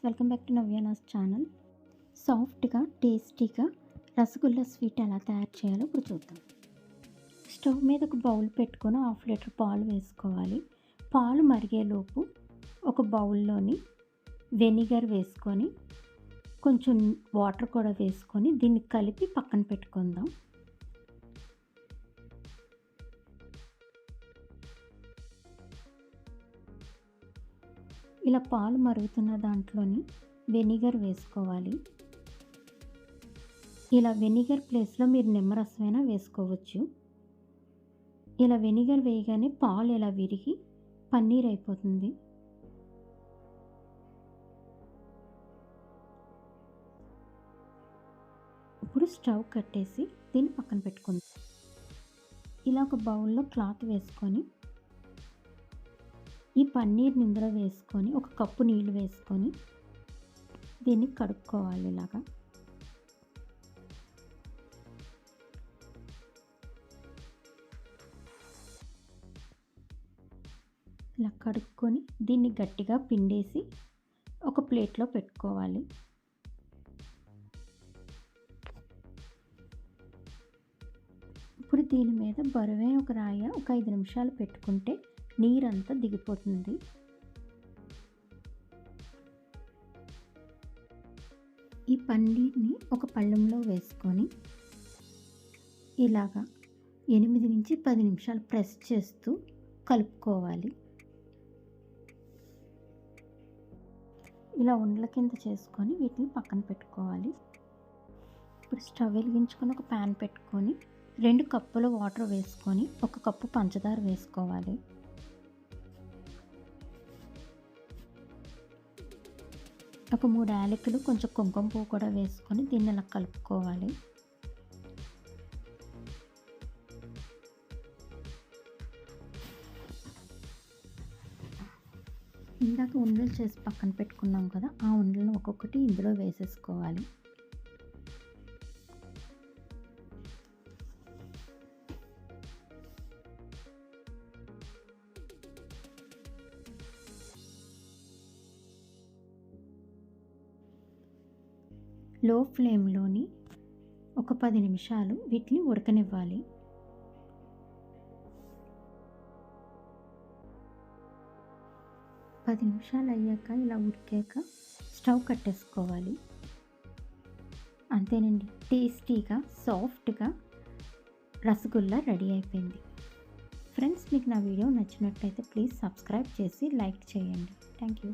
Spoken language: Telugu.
వెల్కమ్ బ్యాక్ టు నవ్యానాస్ ఛానల్. సాఫ్ట్గా టేస్టీగా రసగుల్లా స్వీట్ ఎలా తయారు చేయాలో ఇప్పుడు చూద్దాం. స్టవ్ మీద ఒక బౌల్ పెట్టుకొని 1/2 లీటర్ పాలు వేసుకోవాలి. పాలు మరిగేలోపు ఒక బౌల్లోని వెనిగర్ వేసుకొని కొంచెం వాటర్ కూడా వేసుకొని దీన్ని కలిపి పక్కన పెట్టుకుందాం. ఇలా పాలు మరుగుతున్న దాంట్లోని వెనిగర్ వేసుకోవాలి. ఇలా వెనిగర్ ప్లేస్లో మీరు నిమ్మరసమైనా వేసుకోవచ్చు. ఇలా వెనిగర్ వేయగానే పాలు ఇలా విరిగి పన్నీర్ అయిపోతుంది. ఇప్పుడు స్టవ్ కట్టేసి దీన్ని పక్కన పెట్టుకుందాం. ఇలా ఒక బౌల్లో క్లాత్ వేసుకొని ఈ పన్నీర్ని ఇందులో వేసుకొని ఒక కప్పు నీళ్ళు వేసుకొని దీన్ని కడుక్కోవాలి. ఇలాగా ఇలా కడుక్కొని దీన్ని గట్టిగా పిండేసి ఒక ప్లేట్లో పెట్టుకోవాలి. ఇప్పుడు దీని మీద బరువైన ఒక రాయి ఒక 5 నిమిషాలు పెట్టుకుంటే నీరంతా దిగిపోతుంది. ఈ పన్నీర్ని ఒక పళ్ళెంలో వేసుకొని ఇలాగా 8 నుంచి 10 నిమిషాలు ప్రెస్ చేస్తూ కలుపుకోవాలి. ఇలా ఉండల కింద చేసుకొని వీటిని పక్కన పెట్టుకోవాలి. ఇప్పుడు స్టవ్ వెలిగించుకొని ఒక ప్యాన్ పెట్టుకొని 2 కప్పుల వాటర్ వేసుకొని 1 కప్పు పంచదార వేసుకోవాలి. ఒక 3 యాలకులు కొంచెం కుంకుమ పువ్వు కూడా వేసుకొని దీన్ని ఇలా కలుపుకోవాలి. ఇందాక ఉండలు చేసి పక్కన పెట్టుకున్నాం కదా, ఆ ఉండలను ఒక్కొక్కటి ఇందులో వేసేసుకోవాలి. లో ఫ్లేమ్లోని ఒక 10 నిమిషాలు వీటిని ఉడకనివ్వాలి. పది నిమిషాలు అయ్యాక ఇలా ఉడికాక స్టవ్ కట్టేసుకోవాలి. అంతేనండి, టేస్టీగా సాఫ్ట్గా రసగుల్లా రెడీ అయిపోయింది. ఫ్రెండ్స్, మీకు నా వీడియో నచ్చినట్లయితే ప్లీజ్ సబ్స్క్రైబ్ చేసి లైక్ చేయండి. Thank you.